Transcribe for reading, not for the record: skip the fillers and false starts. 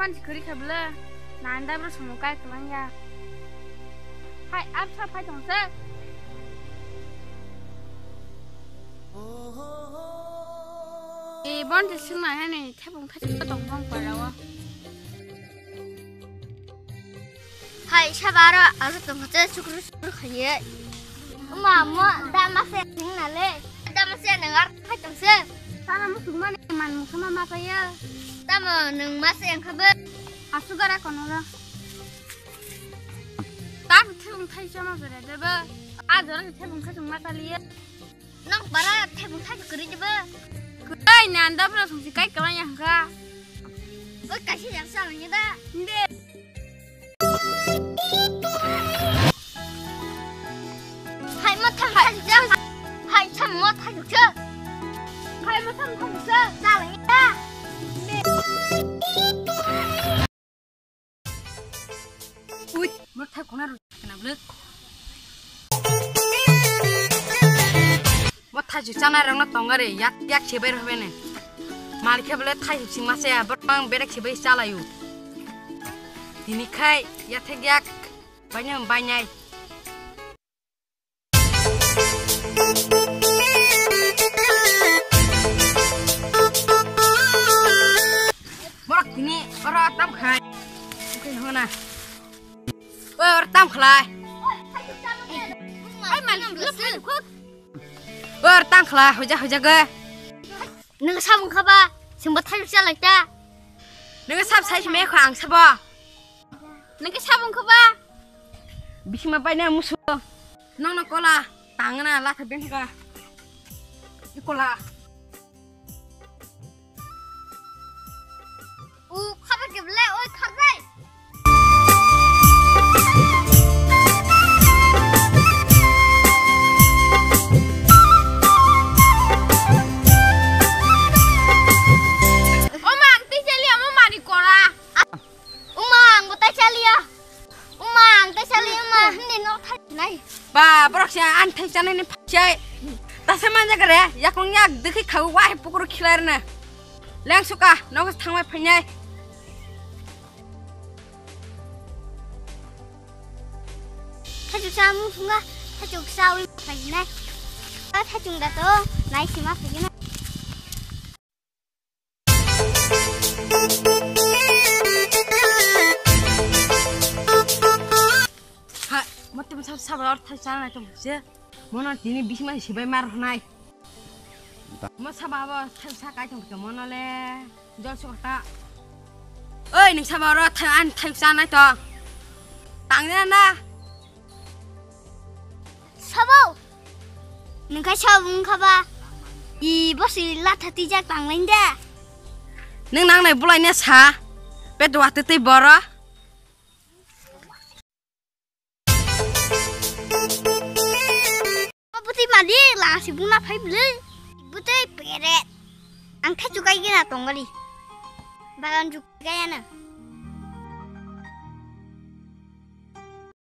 만지 그리 가블래 난다브로 소모까지 그만야 하이 앞차 파이 동생 이번 주 승만 해는 태봉 타지가 동방 빨라와 하이 샤바라 아주 동생 수그루 가예 엄마 다마세 생나래 다마세 내가 파이 동생 사람 무슨만 만 무슨만 마파야 다마 능마세 가베 아수가라 거노라 딱 태봉 타이잖아 그래 대바 아 저렇게 태봉 타지 마살리야 năng bara 태봉 타지 그리 좀 그래 난다브로 송지 까이 그만야 가 왜 까시 약사는이다 근데 하이 뭐 타지 하이 참뭐 타지 하이 뭐 타지 사랑이다 ui mất thay con nào nào lướt mất thay chỉ chana rong nó tòng cái yak yak chế bay rồi này mà đi khéo lấy thay chỉ mà xe bắt mang bé đặc chế bay xa lại u thì ní khai yak thay yak bay nhầm bay nhảy mất thì ní bắt tắm khai cái hơn à tam khai ai mà lớp hai khúc tam khai hồi ra cơ nương sao không ba xin bắt thay ra lại ta nương sao sai mấy khoảng sao ba nương cái sao không ba bị mà bay nè musuh nó có là tàng na là thật biến cả cái có là khắp cái lẹ ôi khắp đây bà bác sĩ ăn thấy cho nên phải chơi ta xem ăn cái này ya con nhạc được cái khẩu quá bụng nó khìa nè lên xuống cả nó có thằng mày phải nhảy thay chụp sao muốn không á thay chụp sao đi phải này thay chụp đã to này xí mắt phải này mất tiền sao sao bảo thay sao này trong chứ muốn nó tí này bị mà chỉ bay mar này mất sao bảo thay sao cái trong cái muốn nó le do số ta ơi này sao bảo thay ăn thay sao này to tặng ra na sao bảo đừng cái sao không khá ba y bác sĩ là thật tí chắc tặng lên ra nương năng này bù lại nè sa bé đồ tự bỏ ra bút mà đi là chỉ muốn nạp hay bự bút bẹt ăn khách chụp cái nào tổng cái đi bà ăn chụp cái này